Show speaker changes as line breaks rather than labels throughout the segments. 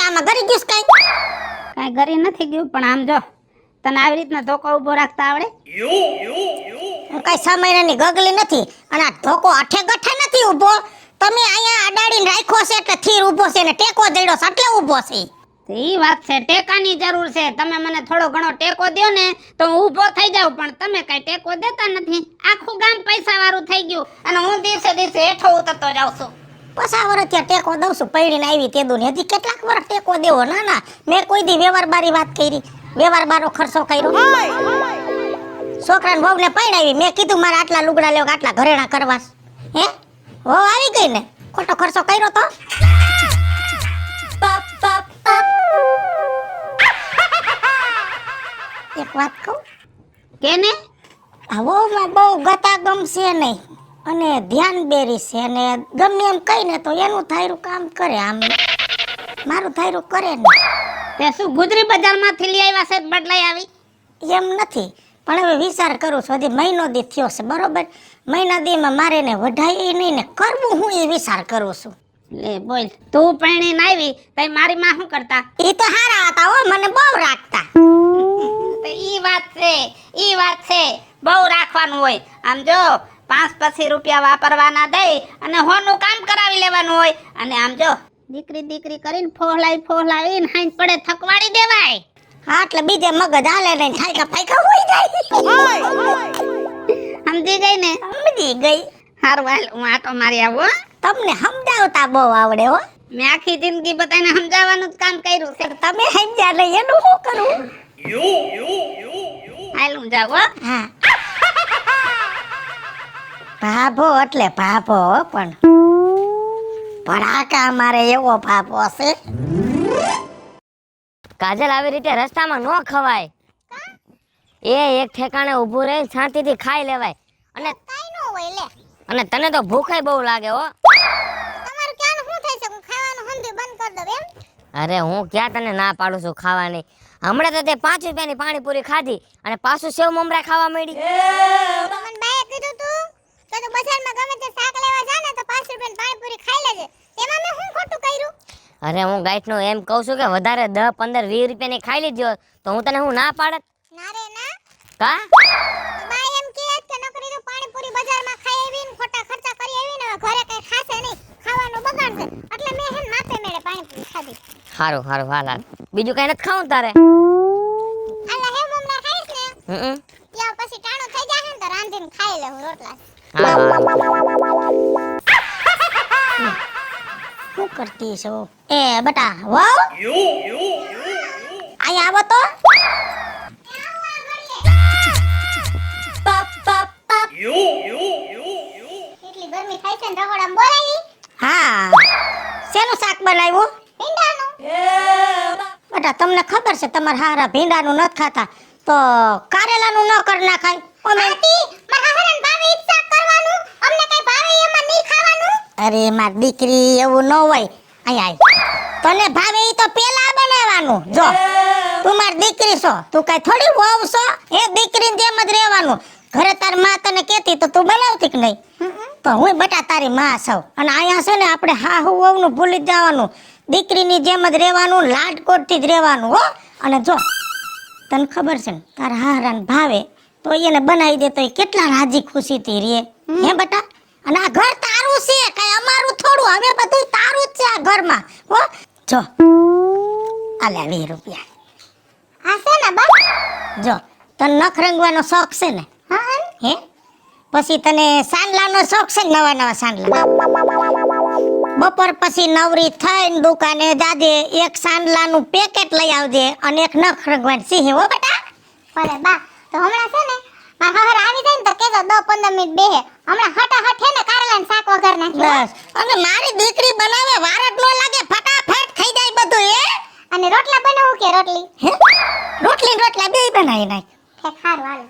આમાં ગરી ગયું કઈ?
કાઈ ગરી નથી ગયું, પણ આમ જો તને આવી રીતના ધોકો ઊભો રાખતા આવડે?
કઈ સમયની ગગલી નથી અને આ ધોકો આઠે ગઠે નથી ઊભો. તમે અહીંયા અડાડીને રાખ્યો છે એટલે થીર ઊભો છે ને ટેકો દેડો છે એટલે ઊભો છે.
ઈ વાત છે, ટેકાની જરૂર છે. તમે મને થોડો ઘણો ટેકો દ્યો ને તો હું ઊભો થઈ જાઉં, પણ તમે કઈ ટેકો દેતા નથી. આખું ગામ પૈસા વાળું થઈ ગયું અને હું દિવસે દિવસે હેઠો ઉતરતો જાઉં છું.
50 વર્ષ ત્યાં ટેકો દઉં છું, પૈડીને આવી તે દુની હજી કેટલાક વર્ષ ટેકો દેવો? ના ના, મેં કોઈ દી વ્યવહાર બારી વાત કરી, વ્યવહાર બારો ખર્ચો કર્યો? છોકરાને વહુને પૈણાવી, મેં કીધું મારે આટલા લુગડા લેવા આટલા ઘરેણા કરવા હે? વહુ આવી ગઈ ને ખોટો ખર્ચો કર્યો તો? એક વાત કહું
કેને?
વહુમાં બહુ ગતાગમ છે નહીં અને ધ્યાન બેરી છે અને ગમે એમ કહીને તો એનું થાયરું કામ કરે, આમ મારું થાયરું કરે ને.
તે શું ગુજરી બજારમાંથી લઈ આવ્યા છે બદલાઈ આવી?
એમ નથી, પણ હવે વિચાર કરું છું. હજી મહિનો દી થયો છે બરોબર, મહિના દીમાં મારે ને વઢાય નહીં ને કરવું હું એ વિચાર કરું છું.
લે બોલ, તું પરણીને આવી તઈ મારી માં શું કરતા?
એ તો હારા હતા હો, મને બહુ રાખતા.
તો ઈ વાત છે બહુ રાખવાનું હોય. આમ જો 5 પછી રૂપિયા વાપરવાના દઈ અને હોનું કામ કરાવી લેવાનું હોય. અને આમ જો દીકરી કરીને ફોહલાવીને હાઈન પડે થકવાડી દેવાય.
હા એટલે બીજે મગજ હાલે નહીં, ઠાયકા ફાયકા હોઈ જાય.
સમજી ગઈ ને?
સમજી ગઈ.
હારું હાલ હું આટો મારી આવું.
તમને સમજાવતા બહુ આવડે હો.
મેં આખી જિંદગી બધાને સમજાવવાનું જ કામ કર્યું છે.
તમે સમજ્યા નહીં એનું શું કરું?
હાલ હું જાઉં હો.
હા ભાભો એટલે ભાભો, પણ ભડાકા મારે એવો ભાભો છે.
કાજલ આવી રીતે રસ્તામાં ન ખવાય. એ એક ઠેકાણે ઊભું રહીને શાંતિથી ખાઈ લેવાય. અને
કાઈ નો હોય લે.
અને તને તો ભૂખય બહુ લાગે હો.
તમારું ક્યાં શું થાય છે? હું ખાવાનું હંધે બંધ કરી દઉં એમ?
અરે હું ક્યાં તને ના પાડું છું ખાવાની. હમણાં તો તે 5 રૂપિયાની પાણીપુરી ખાધી અને પાછું સેવ મમરા ખાવા મળી.
મને બાએ કીધું તું કે તું બજારમાં ગમે તે શાક લેવા જા ને તો 5 રૂપિયાની પાણીપુરી ખાઈ લેજે. એમાં મેં શું ખોટું કર્યું?
અરે હું ગાઈઠનું એમ કહું છું કે વધારે 10, 15, 20 રૂપિયાની ખાઈ લીધો તો હું તને હું ના પાડત?
ના રે ના.
કા
બા એમ કહે કે નકરી તો પાણીપુરી બજારમાં ખાઈ આવીને ખોટા ખર્ચા કરી આવીને હવે ઘરે કઈ ખાશે નહીં, ખાવાનું બગાડશે. એટલે મેં હેન માપે મેળે પાણીપુરી ખાધી.
હારું હાલ હાલ. બીજું કઈ નથી ખાવું તારે?
આલા હે મમરા ખાઈશ ને
હમ
ત્યાં પછી ટાણું થઈ જાય ને તો રાંધીને ખાઈ લેવું રોટલા. શું કરતી છો? એ બટા વહુ આયા આવો તો. કેટલી ગરમી થાય છે ને રહોડામાં બોલાવી. હા શેનું શાક બનાવ્યું? ભીંડાનું. બટા તમને ખબર છે તમારા હારા ભીંડાનું નથી ખાતા તો કારેલાનું ન કર નાખાય. ઓમેટી મારા હારાને ભાવે ઈ શાક કરવાનું, અમને કઈ ભાવે એમાં નહીં ખાવાનું. અરે માર દીકરી એવું ન હોય. આય તને ભાવે ઈ તો પેલા બનાવવાનું. જો તું માર દીકરી છો, તું કઈ થોડી વહુ છો? એ દીકરીની જેમ જ રહેવાનું. ઘરે તાર માં તને કહેતી તો તું બનાવતી કે નહીં? તો હું બટા તારી માં છું અને અહીંયા છે ને આપણે હાહુ વહુનું ભૂલી જ જવાનું. દીકરીની જેમ જ રહેવાનું, લાડકોટથી જ રહેવાનું હો. અને જો તને ખબર છે ને તારા હારાને ભાવે તો એને બનાવી દે તો એ કેટલા રાજી ખુશીથી રહે હે બટા. અને આ ઘર તારું છે, કઈ અમારું થોડું. હવે બધું તારું જ છે આ ઘરમાં હો. જો આલે 20 રૂપિયા. આ છે ને બા? જો તને નખ રંગવાનો શોખ છે ને? હે પછી તને સાંડલાનો શોખ છે ને? નવા સાંડલા. બપોર પછી નવરી થઈને દુકાને જાજે, એક સાંડલાનું પેકેટ લઈ આવજે અને એક નખ રંગવાની સિંહ હો બેટા. ભલે બા. તો હમણાં છે ને મારા હહર આવી જાય ને તો કેજો 10-15 મિનિટ બેહે. હમણાં હટાહટ હે ને કારેલાનું શાક વઘાર નાખી. બસ. અને મારી દીકરી બનાવે વાર જ ન લાગે, ફટાફટ થઈ જાય બધું. અને રોટલા બનાવું કે રોટલી? હે રોટલા બેય બનાવી નાખ. હે ખારું હાલ.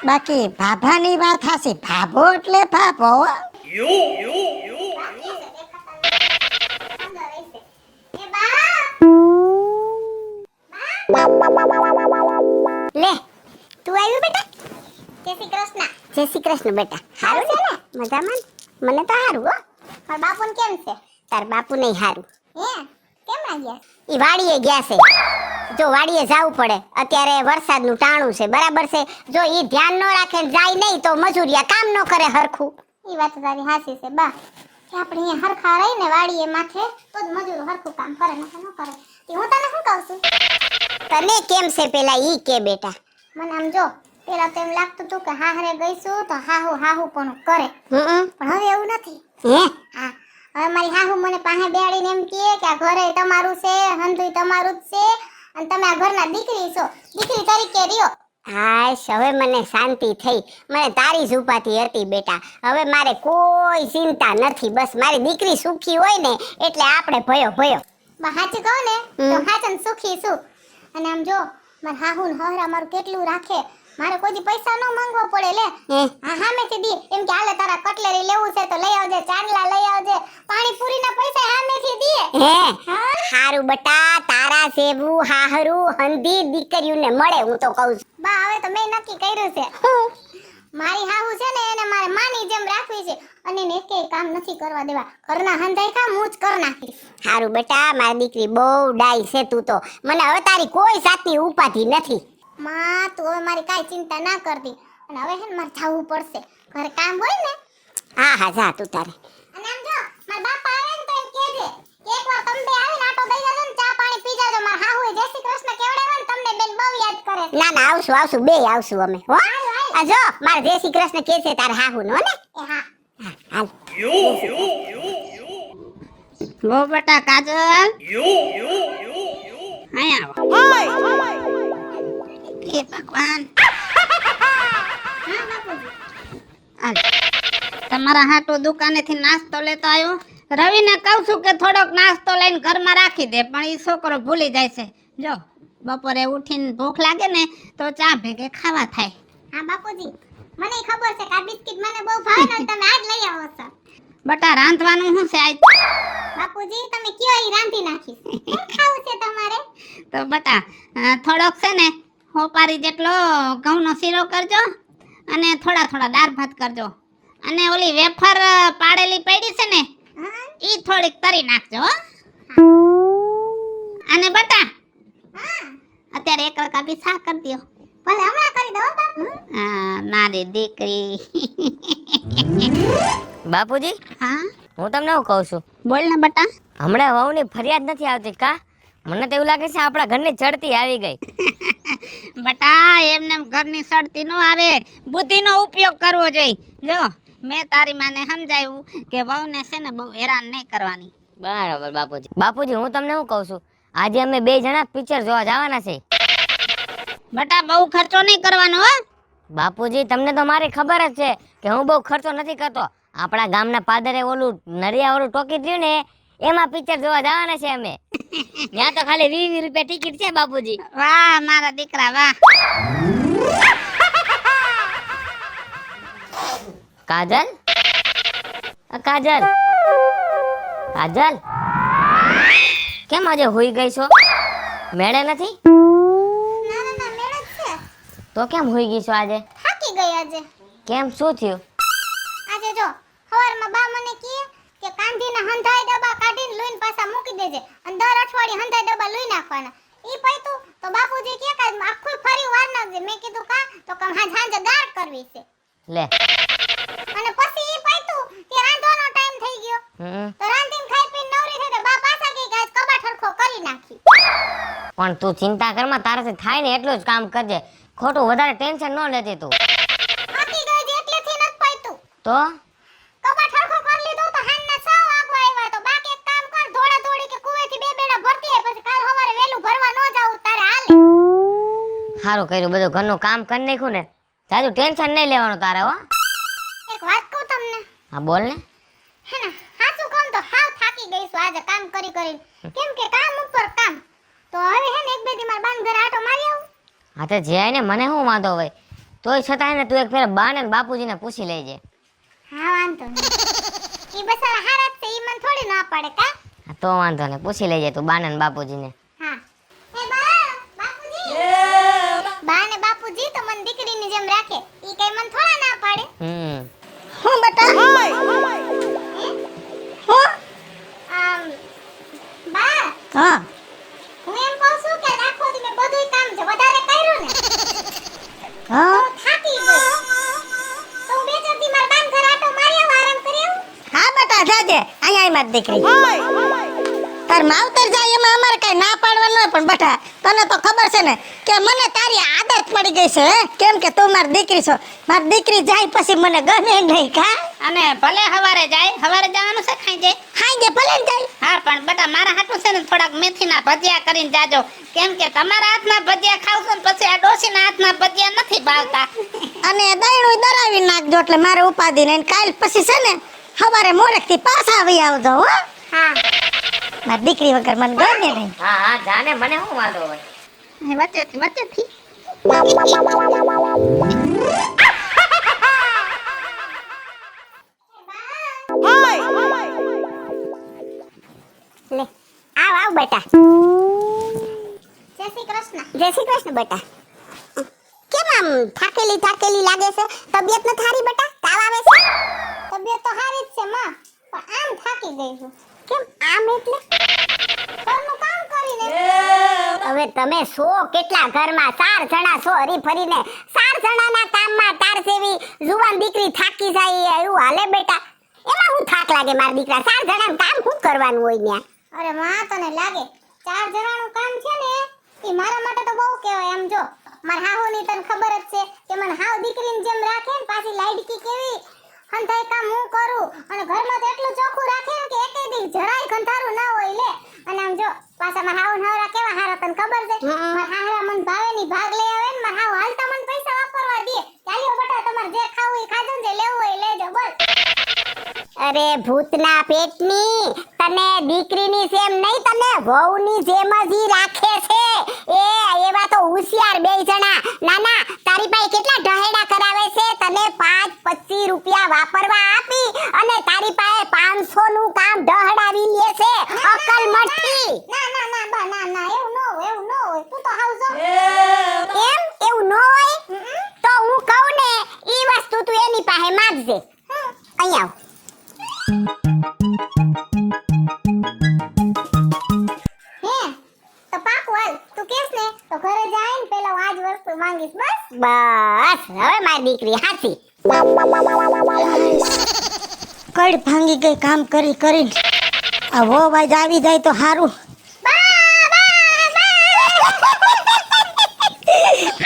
બાકી ભાભાની વાત હાસી. ભાભો એટલે ભાભો. લે તું આવ્યું બેટા? જય શ્રી કૃષ્ણ. જય શ્રી કૃષ્ણ બેટા. સારું છે ને? મજામાં? મને તો હારું હો. મારા બાપુને કેમ છે? તાર બાપુ નહીં હારું. હે કેમ ના ગયા? ઈ વાડીએ ગયા છે. જો વાડીએ જાવું પડે, અત્યારે વરસાદનું ટાણું છે, બરાબર છે. જો ઈ ધ્યાન ન રાખે ને જાય નહીં તો મજૂરિયા કામ ન કરે હરખું. ઈ વાત તારી હાચી છે બા. કે આપણે અહીંયા હરખા રહીને વાડીએ માથે તો જ મજૂરો હરખું કામ કરે, નકર ન કરે. હું તને શું કહું છું? તને કેમ છે પેલા ઈ કે બેટા? મને આમ જો પેલા તો એમ લાગતું હતું કે હાહરે ગઈશું તો હાહુ પણ કરે. પણ હવે એવું નથી. હે હા, હવે મારી હાહુ મને પાસે બેડીને એમ કહે કે આ ઘરે તમારું છે, હંધુય તમારું જ છે અને તમે આ ઘરના દીકરી છો, દીકરી તરીકે રહ્યો. હાશ, હવે મને શાંતિ થઈ. મને તારી જ ઉપાધી હતી બેટા. હવે મારે કોઈ ચિંતા નથી. બસ મારી દીકરી સુખી હોય ને એટલે આપણે ભયો ભયો. બા સાચું કહું ને તો હાચન સુખી છું. અને આમ જો મારા હાહુ ને હહરા મારું કેટલું રાખે. મારે કોઈ દી પૈસા ન માંગવો પડે લે. હા સામેથી દી એમ કે હાલે તારા કટલેરી લેવું છે તો લઈ આવજે, ચાંદલા લઈ આવજે, પાણીપુરીના પૈસા સામેથી દીએ. હે હારું બટા, તારા જેવું હાહરું હંધી દીકરીઓને મળે હું તો કહું છું. બા હવે તો મેં નક્કી કર્યું છે. મારી હાહુ છે ને એને મારે માની જેમ રાખવી છે અને એને એકેય કામ નથી કરવા દેવા. ઘરના હંધાઈ કામ હું જ કર નાખીશ. હારું બેટા, મારી દીકરી બહુ ડાઈ છે તું તો. મને હવે તારી કોઈ જાતની ઉપાધિ નથી. માં તું હવે મારી કાઈ ચિંતા ના કરતી. અને હવે હે ને મારે જાવું પડશે, ઘરે કામ હોય ને. હા જા તું તારે. અને આમ જો મારા બાપા આવે ને તો એમ કહેજે કે એકવાર તમે બે આવીને આટો દઈ જાજો ને ચા પાણી પી જાજો. મારા હાહુએ જય શ્રી કૃષ્ણ કેવડાવ્યા ને તમને બેન બહુ યાદ કરે. ના આવશું બે આવશું અમે હો. આ જો મારે જય શ્રી કૃષ્ણ કે છે તારે હાહુ નો ને. એ હા હાલ.
વો બેટા કાજલ, અહીંયા આવો. હે ભગવાન. હાલ તમારા હાટો દુકાનેથી નાસ્તો લેતો આવ્યો. રવિને કહું છું કે થોડોક નાસ્તો લઈને ઘરમાં રાખી દે, પણ એ છોકરો ભૂલી જાય છે. જો બપોરે ઉઠીને ભૂખ લાગે ને તો ચા ભેગે ખાવા થાય. હા બાપુજી, મને ખબર છે કે આ બિસ્કિટ મને બહુ ભાવે ને તમે આજ લઈ આવો છો. બટા રાંધવાનું શું છે આજ? બાપુજી તમે કયો ઈ રાંધી નાખીશ. શું ખાવું છે તમારે? તો બટા થોડોક છે ને હોપારી જેટલો ઘઉંનો શીરો કરજો અને થોડા દાળ ભાત કરજો. અને ઓલી વેફર પાડેલી પડી છે ને ઈ થોડીક તરી નાખજો હો. અને બટા અત્યારે એક કાપી શાક કરી દો. ભલે હમણાં કરી દો બાપુ. હા મારી દીકરી.
બાપુજી,
હા
હું તમને શું કહું છું?
બોલ ને બટા.
હમણાં વહુની ફરિયાદ નથી આવતી કા? મને તો એવું લાગે છે આપણા ઘરની ચડતી આવી ગઈ.
બટા એમને ઘરની સડતી નો આવે, બુદ્ધિનો ઉપયોગ કરવો જોઈએ. જો મેં તારી માને સમજાવ્યું કે વહુને છે ને બહુ હેરાન નહીં કરવાની.
બરાબર બાપુજી હું તમને શું કહું છું, આજે અમે 2 જણા પિક્ચર જોવા જવાના છે.
બટા બહુ ખર્ચો નહીં કરવાનો હો.
બાપુજી તમને તો મારી ખબર જ છે કે હું બહુ ખર્ચો નથી કરતો. આપણા ગામના પાદરે ઓલું નરિયા વાળું ટોકી થયું ને એમાં પિક્ચર જોવા જવાના છે અમે. ત્યાં તો ખાલી 20 રૂપિયા ટિકિટ છે બાપુજી.
વાહ મારા દીકરા વાહ.
કાજલ, કાજલ, કાજલ, કેમ આજે હોઈ ગઈ છો? મેળે નથી?
ના મેળ જ છે.
તો કેમ હોઈ ગઈ છો આજે?
થાકી ગઈ આજે.
કેમ શું થયું?
આજે જો સવારમાં બા મને કહે કે કાંધીના હંધાઈ ડબ્બા કાઢીને લઈને પાછા મૂકી દેજે અને દર અઠવાડિયે હંધાઈ ડબ્બા લઈ નાખવાના. ઈ પૈતું તો બાપુજી કહે કે આખું ફરી વાર નાખજે. મેં કીધું કા તો કે સાંજે દાળ કરવી છે.
લે
અને પછી ઈ પૈતું કે રાંધવાનો ટાઈમ થઈ ગયો. તો રાંધીને ખાઈ પીને નવરી થઈ તો બા પાછા કહે કે આજ કબાટ હરખો કરી નાખી.
પણ તું ચિંતા કરમાં, તારાથી થાય ને એટલું જ કામ કરજે. ખોટું વધારે ટેન્શન ન લેતી તું.
થાકી ગઈ છે એટલેથી નત પૈતું.
તો
કબાટ હરખો કરી લીધો તો હાંજના 6 વાગવા આવ્યા તો બાકી એક કામ કર, ધોળા ધોળી કે કુવેથી 2 બેડા ભરતી આય પછી કાલ સવારે વેલું ભરવા ન જાવું તારે હાલે.
સારું કર્યું, બધું ઘરનું કામ કરી નાખ્યું ને. તારું ટેન્શન નહીં લેવાનું તારે હો.
એક વાત કહું તમને.
હા બોલ ને.
હે ને સાચું કહું તો હાવ થાકી ગઈ છું આજે કામ કરી કરીને. કેમ કે કામ ઉપર કામ. તો હવે હે ને એક બે દી માર બાન ઘરે આટો મારી આવું.
હા તો જાય ને, મને શું વાંધો હોય. તોય છતાંય ને તું એક ફેર બા ને બાપુજીને પૂછી લેજે.
હા વાંધો નહીં. ઈ બસારા હારા જ છે, ઈ મને થોડી ના પાડે કા.
હા તો વાંધો ને, પૂછી લેજે તું બા ને બાપુજીને.
હા એ બા બાપુજી. બા ને બાપુજી તો મને દીકરીની જેમ રાખે. ઈ કઈ મને થોડા ના પાડે.
હું બટા
જાજે અહીંયા મારી દીકરી તાર માવતર જાય એમાં અમારે કઈ ના પાડવાનું હોય પણ બટા તને તો ખબર છે ને કે મને તારી આદત પડી ગઈ છે હે? કેમ કે તું મારી દીકરી છો મારી દીકરી જાય પછી મને ગમે નહીં કા
અને ભલે હવારે જવાનું છે ખાઈ જાય
ભલે ને જાય
હા પણ બેટા મારા હાટું છે ને થોડાક મેથીના ભજીયા કરીને જાજો કેમ કે તમારા હાથના ભજીયા ખાવશો ને પછી આ ડોશીના હાથના ભજીયા નથી ભાવતા
અને દહીણું દરાવી નાખજો એટલે મારે ઉપાધિ નહીં કાલ પછી છે ને સવારે મોડેકથી પાછા આવી આવજો હો
હા
મારી દીકરી વગર મને ગમે નહીં
હા હા જાને મને શું વાંધો હોય
વચ્ચેથી
લે આવ બેટા જય શ્રી કૃષ્ણ બેટા કેમ આમ થાકેલી લાગે છે તબિયત ન થારી બેટા તાવ આવે છે તબિયત તો હારી જ છે માં પણ આમ થાકી ગઈ છું કેમ આમ એટલે ઘરનું કામ કરીને હવે તમે સો કેટલા ઘરમાં 4 જણા સો હરી ફરીને 4 જણાના કામમાં તાર સેવી જુવાન દીકરી થાકી જાય એવું હાલે બેટા એમાં હું થાક લાગે મારા દીકરા 4 જણાનું કામ શું કરવાનું હોય ન્યા અરે માં તને લાગે 4 જણાનું કામ છે ને એ મારા માટે તો બહુ કહેવાય આમ જો માર હાહુની તને ખબર જ છે કે મને હાવ દીકરીની જેમ રાખે ને પાછી લાડકી કેવી હંધાઈ કામ હું કરું અને ઘરમાં તો એટલું ચોખ્ખું રાખે ને કે એકે દી જરાય ગંધારું ના હોય લે અને આમ જો પાછા માર હાવ નવરા કેવા હારા તને ખબર છે માર હારા મન ભાવે ની ભાગ લઈ આવે ને માર હાવ હાલતા મન પૈસા વાપરવા દે ચાલ્યો બેટા તમારે જે ખાવું એ ખાજો ને જે લેવું હોય લેજો બોલ અરે ભૂતના પેટની તને દીકરીની જેમ નહીં તને વહુની જેમ જ ઈ રાખે છે એવા તો હોશિયાર બે જણા નાના તારી પાસે કેટલા ઢહેડા કરાવે છે તને 5-25 રૂપિયા વાપરવા આપી અને તારી પાસે 500 નું કામ ઢહડાવી લે છે અકલ મઠી ના બા ના એવું ન હોય તું તો હાવ જો એમ એવું ન હોય તો હું કહું ને ઈ વસ્તુ તું એની પાસે માંગજે અહીંયા બસ હવે મારી દીકરી હાથી કડ ભાંગી ગઈ કામ કરી કરીને આ વો વાજ આવી જાય તો હારું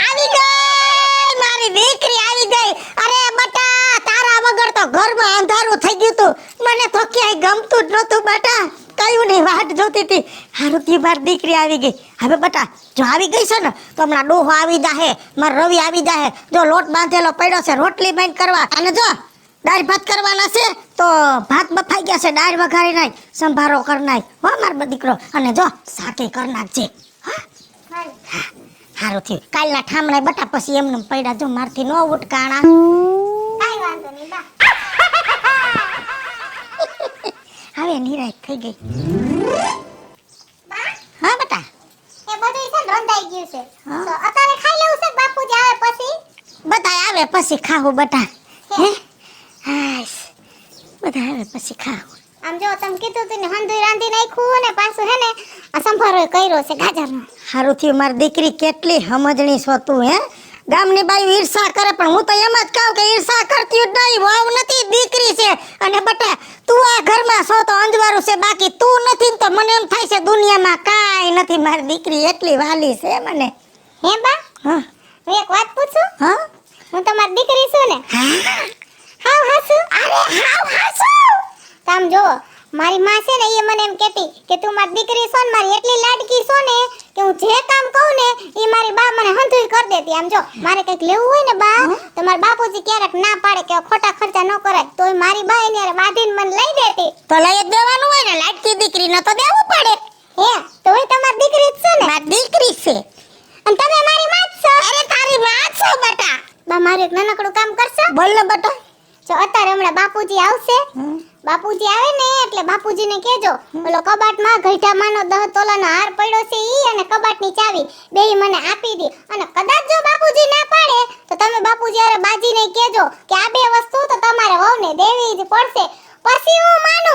આવી ગઈ મારી દીકરી આવી ગઈ અરે બટા તારા વગર તો ઘરમાં અંધારું થઈ ગયું તું મને તો ક્યાંય ગમતું જ નહોતું બટા કયું ની વાટ જોતી હતી હારું તી મારી દીકરી આવી ગઈ હવે બટા જો આવી ગઈ છે ને તો હમણાં ડોહો આવી જાહે માર રવિ આવી જાહે જો લોટ બાંધેલો પડ્યો છે રોટલી બાંધ કરવા અને જો દાળ ભાત કરવાના છે તો ભાત બફાઈ ગયા છે દાળ વઘારી નાખ સંભારો કર નાખ હો માર દીકરો અને જો શાકે કર નાખજે હારું થયું કાલના ઠામણા બટા પછી એમને પડ્યા જો મારથી નો ઉટકાણા કાઈ વાંધો નહીં બા હવે નિરાશ થઈ ગઈ હા બટા એ બધું છે રંધાઈ ગયું છે તો અત્યારે ખાઈ લેવું છે બાપુજી આવે પછી બધા આવે પછી ખાવું બટા હે હાશ બધા આવે પછી ખાવું આમ જો તમે કીધું તું ને હંધુઈ રાંધી નાખ્યું ને પાછું હે ને આ સંભારો કર્યો છે ગાજરનો હારું થયું મારી દીકરી કેટલી સમજણી છો તું હે ગામની બાઈ ઈર્ષા કરે પણ હું તો એમ જ કહું કે ઈર્ષા કરતી જ નહીં વાવ નથી દીકરી છે અને બટા તું આ ઘરમાં છો તો અંજવારું છે બાકી તું નથી તો મને એમ થાય છે દુનિયામાં કાંઈ નથી મારી દીકરી એટલી વાલી છે મને હે બા હા હું એક વાત પૂછું હા હું તમારી દીકરી છું ને હાવ હાસુ અરે હાવ હાસુ તમ જો મારી માં છે ને એ મને એમ કહેતી કે તું મારી દીકરી છો ને મારી એટલી લાડકી છો ને કે હું જે કામ કહું ને એ મારી બા મને હંધુઈ કરી દેતી આમ જો મારે કંઈક લેવું હોય ને બા તો મારા બાપુજી ક્યારેક ના પાડે કે ખોટા ખર્ચા ન કરાય તોય મારી બા એને બાંધીને મને લઈ દેતી તો લઈ જ દેવાનું હોય ને લાડકી દીકરીને તો દેવું પડે હે તોય તમારી દીકરી જ છે ને મારી દીકરી છે અને તમે મારી માં જ છો અરે તારી માં છો બેટા બા મારું એક નાનકડું કામ કરશો બોલ ને બેટા જો અત્યારે હમણાં બાપુજી આવશે બાપુજી આવે ને એટલે બાપુજીને કહેજો ઓલો કબાટમાં ગઈઢામાંનો 10 તોલાનો હાર પડ્યો છે ઈ અને કબાટની ચાવી બેય મને આપી દે અને કદાચ જો બાપુજી ના પાડે તો તમે બાપુજી અરે બાજીને કહેજો કે આ બે વસ્તુ તો તમારે વહુને દેવી જ પડશે પછી હું માનું